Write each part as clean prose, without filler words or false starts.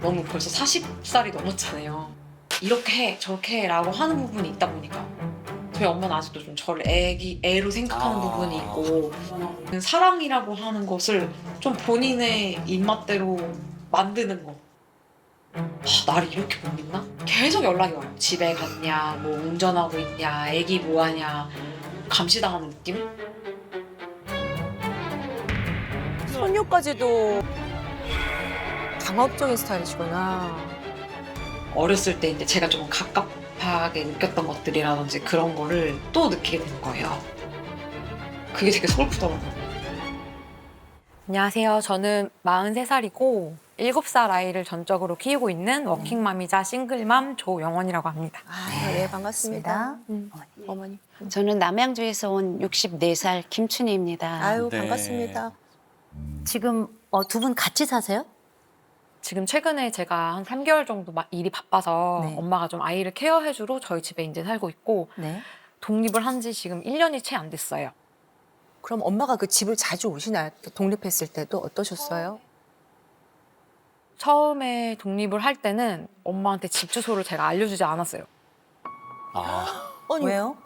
너무 벌써 40살이 넘었잖아요. 이렇게 해, 저렇게 해라고 하는 부분이 있다 보니까 저희 엄마는 아직도 좀 저를 애로 생각하는 부분이 있고 사랑이라고 하는 것을 좀 본인의 입맛대로 만드는 거. 나를 이렇게 못 믿나? 계속 연락이 와요. 집에 갔냐, 뭐 운전하고 있냐, 애기 뭐하냐, 감시당하는 느낌? 손녀까지도 강압적인 스타일이시구나. 어렸을 때 이제 제가 조금 갑갑하게 느꼈던 것들이라든지 그런 거를 또 느끼게 된 거예요. 그게 되게 서글프더라고요. 안녕하세요. 저는 43살이고 7살 아이를 전적으로 키우고 있는 워킹맘이자 싱글맘 조영원이라고 합니다. 네, 반갑습니다. 어머니. 저는 남양주에서 온 64살 김춘희입니다. 아유, 네. 반갑습니다. 지금 두 분 같이 사세요? 지금 최근에 제가 한 3개월 정도 일이 바빠서 네. 엄마가 좀 아이를 케어해주러 저희 집에 이제 살고 있고 네. 독립을 한 지 지금 1년이 채 안 됐어요. 그럼 엄마가 그 집을 자주 오시나요? 독립했을 때도 어떠셨어요? 처음에 독립을 할 때는 엄마한테 집 주소를 제가 알려주지 않았어요. 아, 아니, 왜요?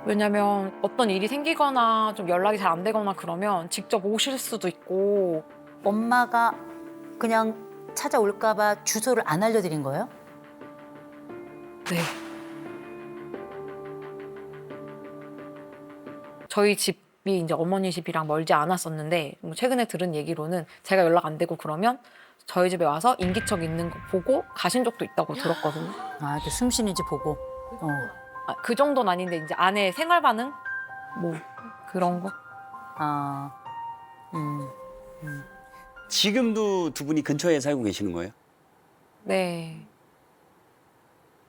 왜냐면 어떤 일이 생기거나 좀 연락이 잘 안 되거나 그러면 직접 오실 수도 있고 엄마가 그냥 찾아올까 봐 주소를 안 알려드린 거예요? 네. 저희 집이 이제 어머니 집이랑 멀지 않았었는데 뭐 최근에 들은 얘기로는 제가 연락 안 되고 그러면 저희 집에 와서 인기척 있는 거 보고 가신 적도 있다고 들었거든요. 아, 그 숨쉬는지 보고. 그 정도는 아닌데 이제 아내의 생활 반응 뭐 그런 거. 아, 지금도 두 분이 근처에 살고 계시는 거예요? 네.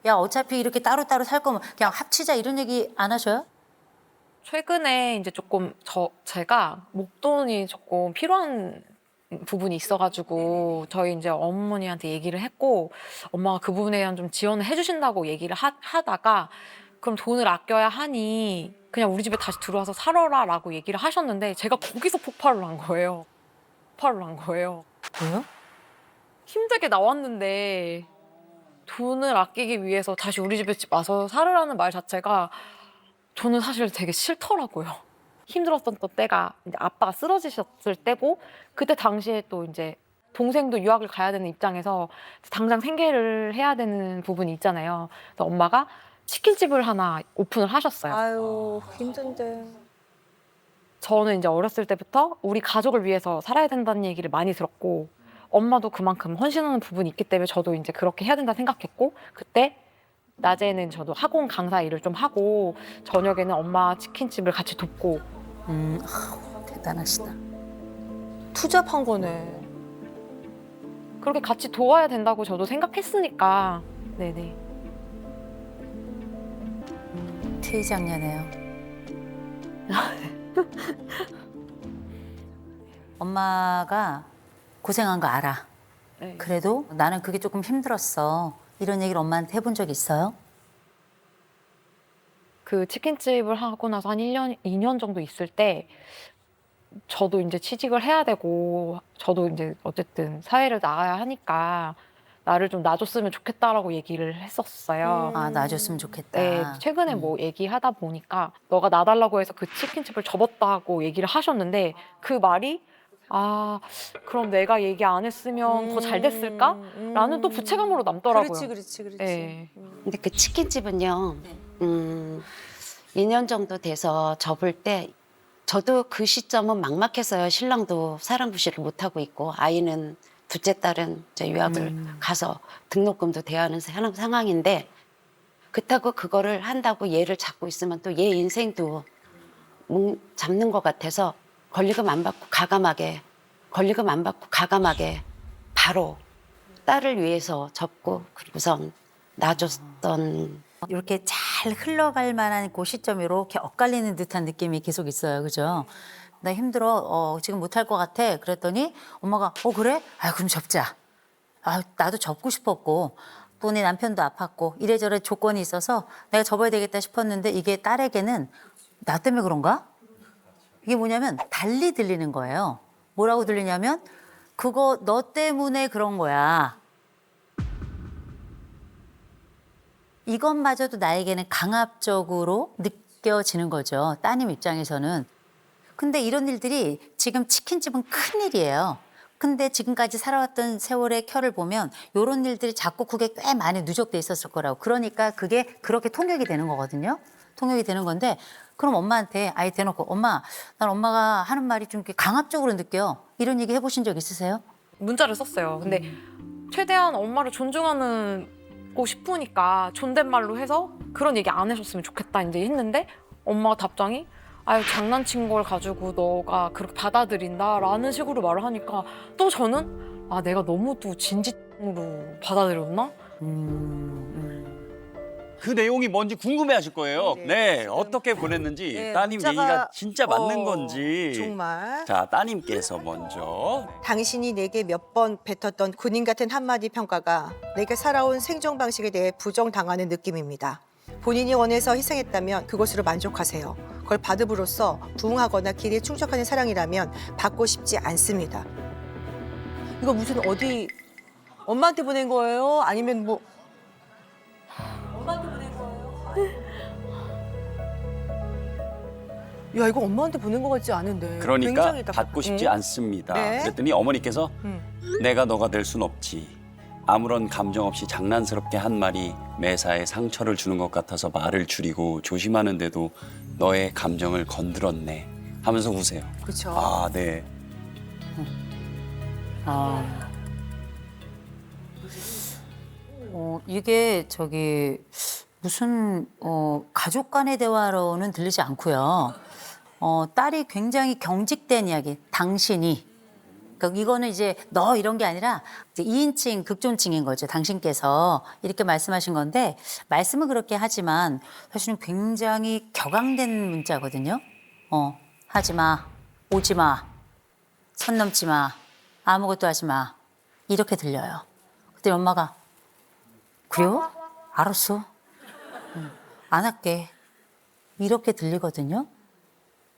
야, 어차피 이렇게 따로따로 살 거면 그냥 합치자 이런 얘기 안 하셔요? 최근에 이제 조금 제가 목돈이 조금 필요한 부분이 있어가지고 저희 이제 어머니한테 얘기를 했고 엄마가 그 부분에 대한 좀 지원을 해주신다고 얘기를 하다가 그럼 돈을 아껴야 하니 그냥 우리 집에 다시 들어와서 살아라라고 얘기를 하셨는데 제가 거기서 폭발을 한 거예요. 폭발을 한 거예요. 왜요? 힘들게 나왔는데 돈을 아끼기 위해서 다시 우리 집에 와서 살으라는 말 자체가 저는 사실 되게 싫더라고요. 힘들었던 때가 이제 아빠가 쓰러지셨을 때고 그때 당시에 또 이제 동생도 유학을 가야 되는 입장에서 당장 생계를 해야 되는 부분이 있잖아요. 그래서 엄마가 치킨집을 하나 오픈을 하셨어요. 아유, 힘든데. 저는 이제 어렸을 때부터 우리 가족을 위해서 살아야 된다는 얘기를 많이 들었고 엄마도 그만큼 헌신하는 부분이 있기 때문에 저도 이제 그렇게 해야 된다 생각했고 그때 낮에는 저도 학원 강사 일을 좀 하고 저녁에는 엄마 치킨집을 같이 돕고 대단하시다. 투잡한 거네. 그렇게 같이 도와야 된다고 저도 생각했으니까 네네. 퇴장녀네요. 엄마가 고생한 거 알아. 네. 그래도 나는 그게 조금 힘들었어. 이런 얘기를 엄마한테 해본 적 있어요? 그 치킨집을 하고 나서 한 1년, 2년 정도 있을 때 저도 이제 취직을 해야 되고 저도 이제 어쨌든 사회를 나가야 하니까 나를 좀 놔줬으면 좋겠다라고 얘기를 했었어요. 아, 놔줬으면 좋겠다. 네, 최근에 뭐 얘기하다 보니까 너가 놔달라고 해서 그 치킨집을 접었다고 얘기를 하셨는데 그 말이 그럼 내가 얘기 안 했으면 더 잘 됐을까? 라는 또 부채감으로 남더라고요. 그렇지. 네. 근데 그 치킨집은요, 2년 정도 돼서 접을 때 저도 그 시점은 막막했어요. 신랑도 사랑부시를 못하고 있고 아이는 둘째 딸은 이제 유학을 가서 등록금도 대야 하는 상황인데 그렇다고 그거를 한다고 얘를 잡고 있으면 또 얘 인생도 잡는 것 같아서 권리금 안 받고 가감하게 바로 딸을 위해서 접고 그리고선 놔줬던 이렇게 잘 흘러갈 만한 그 시점이 이렇게 엇갈리는 듯한 느낌이 계속 있어요. 그죠? 나 힘들어. 지금 못할 것 같아. 그랬더니 엄마가 그래? 그럼 접자. 나도 접고 싶었고 또 내 남편도 아팠고 이래저래 조건이 있어서 내가 접어야 되겠다 싶었는데 이게 딸에게는 나 때문에 그런가? 이게 뭐냐면 달리 들리는 거예요. 뭐라고 들리냐면 그거 너 때문에 그런 거야. 이것마저도 나에게는 강압적으로 느껴지는 거죠. 따님 입장에서는. 근데 이런 일들이 지금 치킨집은 큰일이에요. 근데 지금까지 살아왔던 세월의 켜를 보면 이런 일들이 자꾸 그게 꽤 많이 누적돼 있었을 거라고. 그러니까 그게 그렇게 통역이 되는 거거든요. 통역이 되는 건데 그럼 엄마한테 아예 대놓고 엄마, 난 엄마가 하는 말이 좀 이렇게 강압적으로 느껴. 이런 얘기 해보신 적 있으세요? 문자를 썼어요. 근데 최대한 엄마를 존중하고 싶으니까 존댓말로 해서 그런 얘기 안 해줬으면 좋겠다 이제 했는데 엄마가 답장이 아유 장난친 걸 가지고 너가 그렇게 받아들인다라는 식으로 말을 하니까 또 저는 아 내가 너무 또 진지로 받아들였나? 그 내용이 뭔지 궁금해하실 거예요. 네, 네, 지금, 어떻게 보냈는지 네, 따님 문자가, 얘기가 진짜 맞는 건지. 정말 자, 따님께서 먼저. 당신이 내게 몇 번 뱉었던 군인 같은 한마디 평가가 내게 살아온 생존 방식에 대해 부정당하는 느낌입니다. 본인이 원해서 희생했다면 그것으로 만족하세요. 그걸 받음으로써 부응하거나 기대에 충족하는 사랑이라면 받고 싶지 않습니다. 이거 무슨 어디 엄마한테 보낸 거예요? 아니면 뭐 야, 이거 엄마한테 보낸 거 같지 않은데. 그러니까 굉장히 받고 싶지 응? 않습니다. 네. 그랬더니 어머니께서 음. 내가 너가 될 순 없지. 아무런 감정 없이 장난스럽게 한 말이 매사에 상처를 주는 것 같아서 말을 줄이고 조심하는데도 너의 감정을 건드렸네 하면서 우세요. 그렇죠. 아, 네. 이게 저기 무슨 가족 간의 대화로는 들리지 않고요. 딸이 굉장히 경직된 이야기, 당신이. 그러니까 이거는 이제 너 이런 게 아니라 이제 2인칭, 극존칭인 거죠. 당신께서 이렇게 말씀하신 건데 말씀은 그렇게 하지만 사실은 굉장히 격앙된 문자거든요. 하지 마, 오지 마, 선 넘지 마, 아무것도 하지 마. 이렇게 들려요. 그때 엄마가 그래요? 알았어. 안 할게. 이렇게 들리거든요.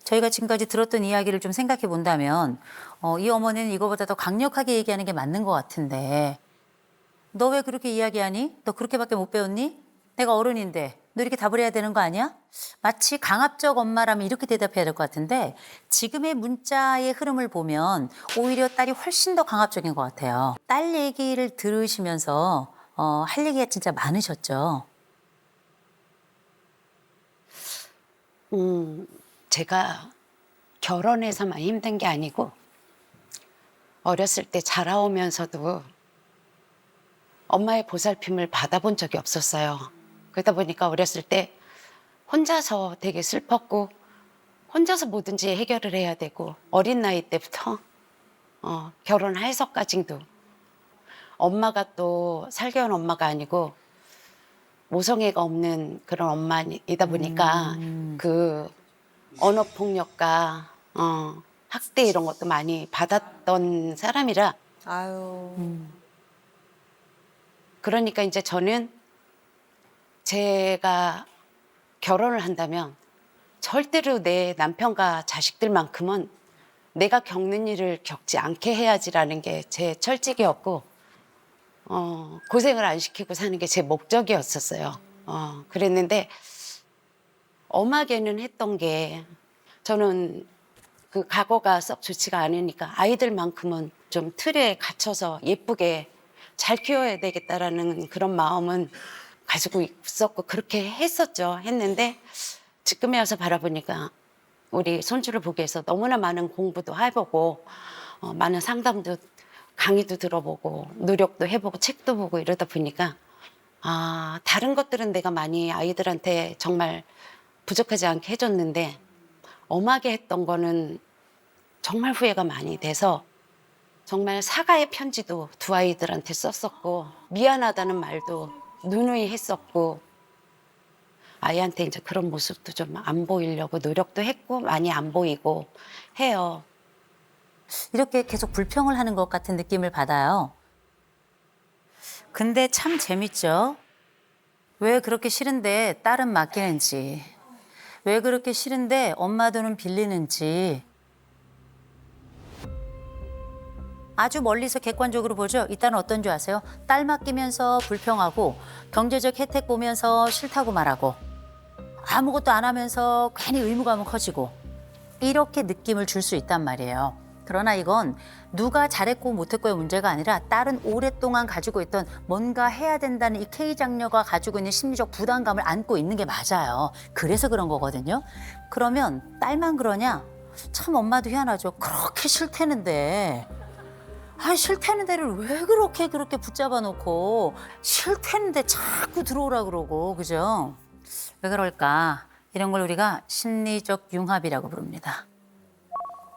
저희가 지금까지 들었던 이야기를 좀 생각해 본다면 이 어머니는 이거보다 더 강력하게 얘기하는 게 맞는 것 같은데 너 왜 그렇게 이야기하니? 너 그렇게밖에 못 배웠니? 내가 어른인데 너 이렇게 답을 해야 되는 거 아니야? 마치 강압적 엄마라면 이렇게 대답해야 될 것 같은데 지금의 문자의 흐름을 보면 오히려 딸이 훨씬 더 강압적인 것 같아요. 딸 얘기를 들으시면서 할 얘기가 진짜 많으셨죠. 제가 결혼해서만 힘든 게 아니고 어렸을 때 자라오면서도 엄마의 보살핌을 받아본 적이 없었어요. 그러다 보니까 어렸을 때 혼자서 되게 슬펐고 혼자서 뭐든지 해결을 해야 되고 어린 나이 때부터 결혼해서까지도 엄마가 또 살겨온 엄마가 아니고 모성애가 없는 그런 엄마이다 보니까 그 언어 폭력과 학대 이런 것도 많이 받았던 사람이라 아유. 그러니까 이제 저는 제가 결혼을 한다면 절대로 내 남편과 자식들만큼은 내가 겪는 일을 겪지 않게 해야지라는 게 제 철칙이었고 고생을 안 시키고 사는 게 제 목적이었었어요. 그랬는데 엄하게는 했던 게 저는 그 과거가 썩 좋지가 않으니까 아이들만큼은 좀 틀에 갇혀서 예쁘게 잘 키워야 되겠다라는 그런 마음은 가지고 있었고 그렇게 했었죠. 했는데 지금에 와서 바라보니까 우리 손주를 보기 위해서 너무나 많은 공부도 해보고 많은 상담도 강의도 들어보고 노력도 해보고 책도 보고 이러다 보니까 다른 것들은 내가 많이 아이들한테 정말 부족하지 않게 해줬는데 엄하게 했던 거는 정말 후회가 많이 돼서 정말 사과의 편지도 두 아이들한테 썼었고 미안하다는 말도 누누이 했었고 아이한테 이제 그런 모습도 좀 안 보이려고 노력도 했고 많이 안 보이고 해요. 이렇게 계속 불평을 하는 것 같은 느낌을 받아요. 근데 참 재밌죠. 왜 그렇게 싫은데 딸은 맡기는지, 왜 그렇게 싫은데 엄마 돈은 빌리는지. 아주 멀리서 객관적으로 보죠. 이 딸은 어떤 줄 아세요? 딸 맡기면서 불평하고 경제적 혜택 보면서 싫다고 말하고 아무것도 안 하면서 괜히 의무감은 커지고 이렇게 느낌을 줄 수 있단 말이에요. 그러나 이건 누가 잘했고 못했고의 문제가 아니라 딸은 오랫동안 가지고 있던 뭔가 해야 된다는 이 K장녀가 가지고 있는 심리적 부담감을 안고 있는 게 맞아요. 그래서 그런 거거든요. 그러면 딸만 그러냐? 참 엄마도 희한하죠. 그렇게 싫다는데 싫다는 데를 왜 그렇게 붙잡아 놓고 싫다는데 자꾸 들어오라 그러고 그죠? 왜 그럴까? 이런 걸 우리가 심리적 융합이라고 부릅니다.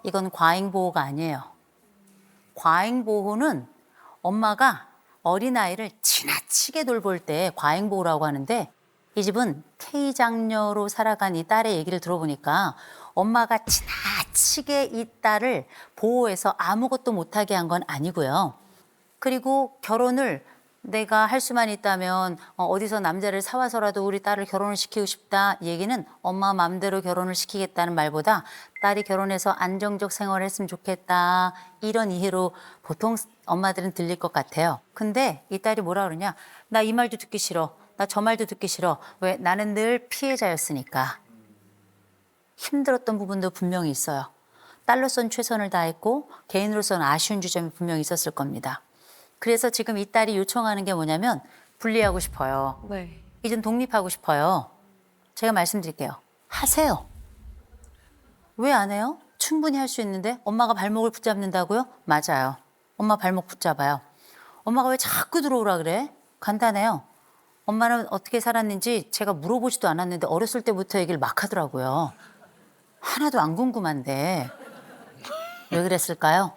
이건 과잉보호가 아니에요. 과잉보호는 엄마가 어린아이를 지나치게 돌볼 때 과잉보호라고 하는데 이 집은 K장녀로 살아간 이 딸의 얘기를 들어보니까 엄마가 지나치게 이 딸을 보호해서 아무것도 못하게 한 건 아니고요. 그리고 결혼을 내가 할 수만 있다면 어디서 남자를 사와서라도 우리 딸을 결혼을 시키고 싶다. 이 얘기는 엄마 마음대로 결혼을 시키겠다는 말보다 딸이 결혼해서 안정적 생활을 했으면 좋겠다. 이런 이해로 보통 엄마들은 들릴 것 같아요. 근데 이 딸이 뭐라 그러냐. 나 이 말도 듣기 싫어. 나 저 말도 듣기 싫어. 왜? 나는 늘 피해자였으니까. 힘들었던 부분도 분명히 있어요. 딸로서는 최선을 다했고 개인으로서는 아쉬운 지점이 분명히 있었을 겁니다. 그래서 지금 이 딸이 요청하는 게 뭐냐면 분리하고 싶어요. 네. 이젠 독립하고 싶어요. 제가 말씀드릴게요. 하세요. 왜 안 해요? 충분히 할 수 있는데 엄마가 발목을 붙잡는다고요? 맞아요. 엄마 발목 붙잡아요. 엄마가 왜 자꾸 들어오라 그래? 간단해요. 엄마는 어떻게 살았는지 제가 물어보지도 않았는데 어렸을 때부터 얘기를 막 하더라고요. 하나도 안 궁금한데 왜 그랬을까요?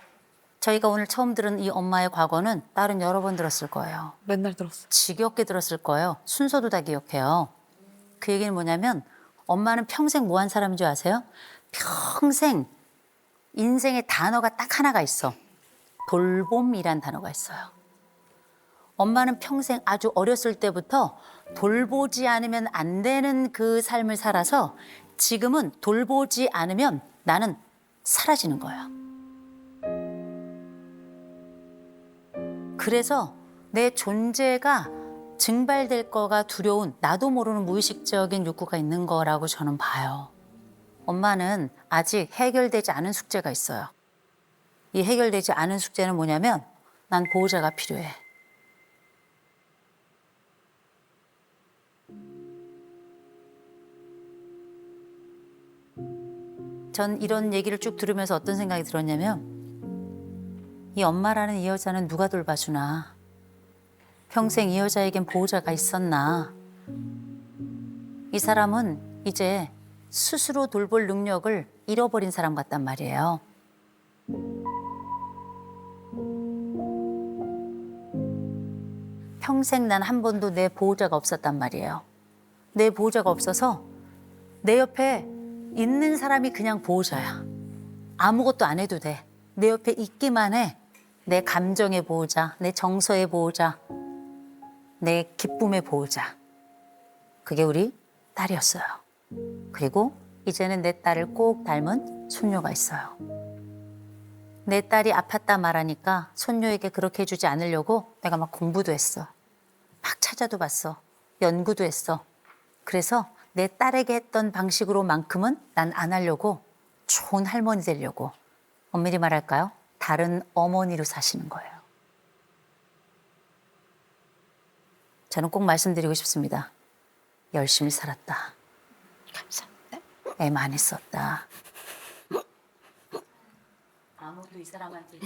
저희가 오늘 처음 들은 이 엄마의 과거는 딸은 여러 번 들었을 거예요. 맨날 들었어요. 지겹게 들었을 거예요. 순서도 다 기억해요. 그 얘기는 뭐냐면 엄마는 평생 뭐 한 사람인 줄 아세요? 평생 인생의 단어가 딱 하나가 있어. 돌봄이란 단어가 있어요. 엄마는 평생 아주 어렸을 때부터 돌보지 않으면 안 되는 그 삶을 살아서 지금은 돌보지 않으면 나는 사라지는 거야. 그래서 내 존재가 증발될 거가 두려운 나도 모르는 무의식적인 욕구가 있는 거라고 저는 봐요. 엄마는 아직 해결되지 않은 숙제가 있어요. 이 해결되지 않은 숙제는 뭐냐면 난 보호자가 필요해. 전 이런 얘기를 쭉 들으면서 어떤 생각이 들었냐면 이 엄마라는 이 여자는 누가 돌봐주나. 평생 이 여자에겐 보호자가 있었나. 이 사람은 이제 스스로 돌볼 능력을 잃어버린 사람 같단 말이에요. 평생 난 한 번도 내 보호자가 없었단 말이에요. 내 보호자가 없어서 내 옆에 있는 사람이 그냥 보호자야. 아무것도 안 해도 돼. 내 옆에 있기만 해. 내 감정의 보호자, 내 정서의 보호자, 내 기쁨의 보호자. 그게 우리 딸이었어요. 그리고 이제는 내 딸을 꼭 닮은 손녀가 있어요. 내 딸이 아팠다 말하니까 손녀에게 그렇게 해주지 않으려고 내가 막 공부도 했어. 막 찾아도 봤어. 연구도 했어. 그래서 내 딸에게 했던 방식으로만큼은 난 안 하려고 좋은 할머니 되려고 엄밀히 말할까요? 다른 어머니로 사시는 거예요. 저는 꼭 말씀드리고 싶습니다. 열심히 살았다. 감사합니다. 애 많이 썼다. 아무도 이 사람한테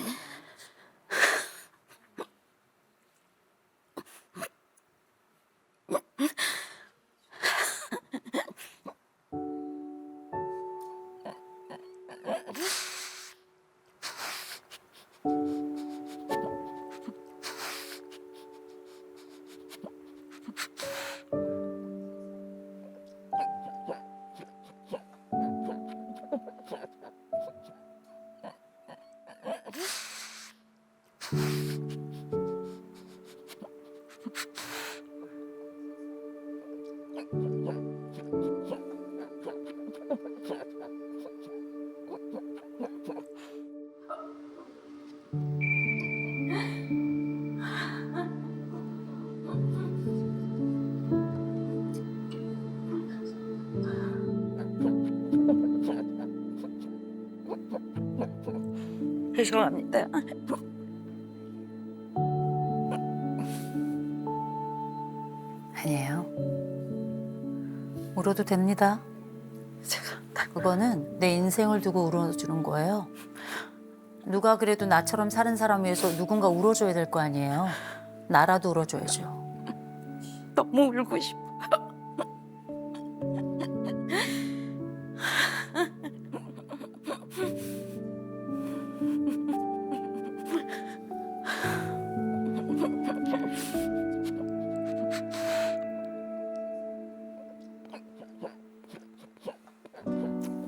죄송합니다. 아니에요. 울어도 됩니다. 그거는 내 인생을 두고 울어주는 거예요. 누가 그래도 나처럼 사는 사람 위해서 누군가 울어줘야 될 거 아니에요. 나라도 울어줘야죠. 너무 울고 싶어.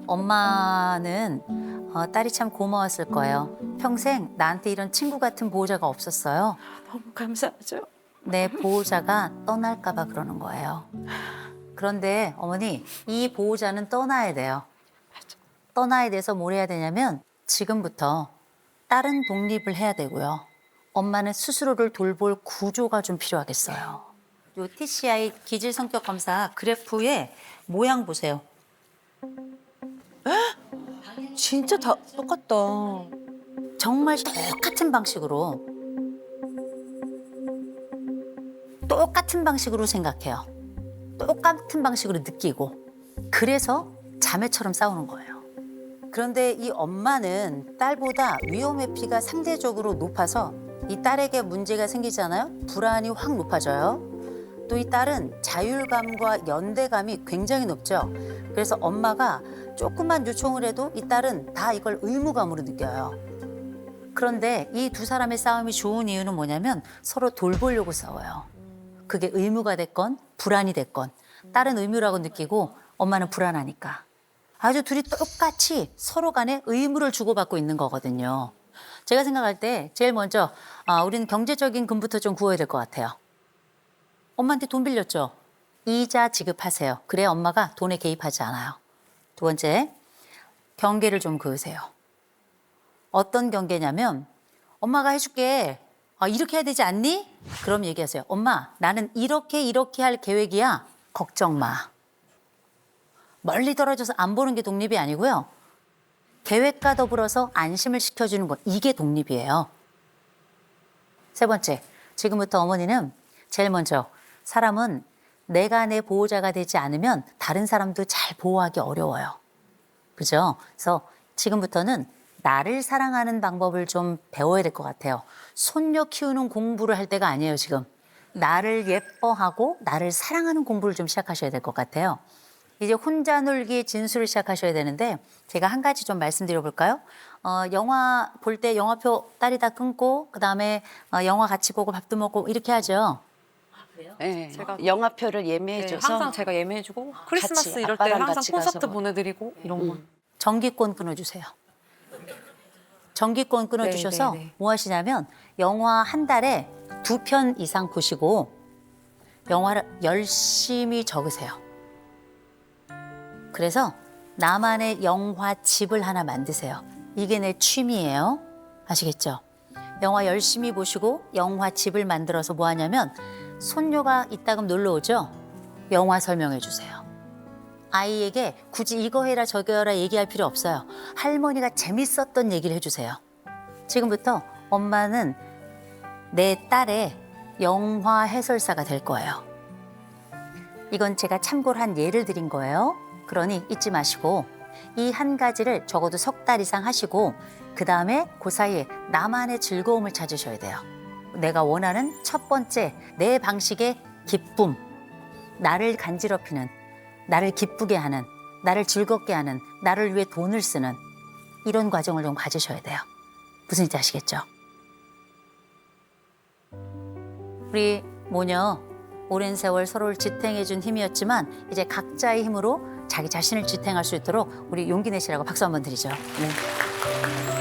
엄마는 딸이 참 고마웠을 거예요. 평생 나한테 이런 친구 같은 보호자가 없었어요. 너무 감사하죠. 내 보호자가 떠날까 봐 그러는 거예요. 그런데 어머니, 이 보호자는 떠나야 돼요. 떠나야 돼서 뭘 해야 되냐면 지금부터 딸은 독립을 해야 되고요. 엄마는 스스로를 돌볼 구조가 좀 필요하겠어요. 요 TCI 기질 성격 검사 그래프의 모양 보세요. 진짜 다 똑같다. 정말 똑같은 방식으로 생각해요. 똑같은 방식으로 느끼고. 그래서 자매처럼 싸우는 거예요. 그런데 이 엄마는 딸보다 위험회피가 상대적으로 높아서 이 딸에게 문제가 생기잖아요. 불안이 확 높아져요. 또 이 딸은 자율감과 연대감이 굉장히 높죠. 그래서 엄마가 조금만 요청을 해도 이 딸은 다 이걸 의무감으로 느껴요. 그런데 이 두 사람의 싸움이 좋은 이유는 뭐냐면 서로 돌보려고 싸워요. 그게 의무가 됐건 불안이 됐건 딸은 의무라고 느끼고 엄마는 불안하니까. 아주 둘이 똑같이 서로 간에 의무를 주고받고 있는 거거든요. 제가 생각할 때 제일 먼저 우리는 경제적인 금부터 좀 구해야 될 것 같아요. 엄마한테 돈 빌렸죠? 이자 지급하세요. 그래야 엄마가 돈에 개입하지 않아요. 두 번째, 경계를 좀 그으세요. 어떤 경계냐면 엄마가 해줄게. 이렇게 해야 되지 않니? 그럼 얘기하세요. 엄마, 나는 이렇게 할 계획이야. 걱정 마. 멀리 떨어져서 안 보는 게 독립이 아니고요. 계획과 더불어서 안심을 시켜주는 것. 이게 독립이에요. 세 번째, 지금부터 어머니는 제일 먼저 사람은 내가 내 보호자가 되지 않으면 다른 사람도 잘 보호하기 어려워요. 그죠? 그래서 지금부터는 나를 사랑하는 방법을 좀 배워야 될 것 같아요. 손녀 키우는 공부를 할 때가 아니에요, 지금. 나를 예뻐하고 나를 사랑하는 공부를 좀 시작하셔야 될 것 같아요. 이제 혼자 놀기 진수를 시작하셔야 되는데 제가 한 가지 좀 말씀드려 볼까요? 영화 볼 때 영화표 딸이 다 끊고 그다음에 영화 같이 보고 밥도 먹고 이렇게 하죠. 네, 제가- 영화표를 네, 예매해줘서 항상 제가 예매해주고 크리스마스 같이, 이럴 때 아빠랑 항상 같이 콘서트 가서. 보내드리고 이런 거. 전기권 끊어주세요. 전기권 끊어주셔서 네, 네, 네. 뭐 하시냐면 영화 한 달에 2편 이상 보시고 영화를 열심히 적으세요. 그래서 나만의 영화 집을 하나 만드세요. 이게 내 취미예요. 아시겠죠? 영화 열심히 보시고 영화 집을 만들어서 뭐 하냐면 손녀가 이따금 놀러 오죠? 영화 설명해 주세요. 아이에게 굳이 이거 해라 저거 해라 얘기할 필요 없어요. 할머니가 재밌었던 얘기를 해주세요. 지금부터 엄마는 내 딸의 영화 해설사가 될 거예요. 이건 제가 참고로 한 예를 드린 거예요. 그러니 잊지 마시고 이 한 가지를 적어도 3달 이상 하시고 그 다음에 그 사이에 나만의 즐거움을 찾으셔야 돼요. 내가 원하는 첫 번째 내 방식의 기쁨, 나를 간지럽히는, 나를 기쁘게 하는, 나를 즐겁게 하는, 나를 위해 돈을 쓰는 이런 과정을 좀 가지셔야 돼요. 무슨 뜻인지 아시겠죠? 우리 모녀 오랜 세월 서로를 지탱해준 힘이었지만 이제 각자의 힘으로 자기 자신을 지탱할 수 있도록 우리 용기 내시라고 박수 한번 드리죠. 네.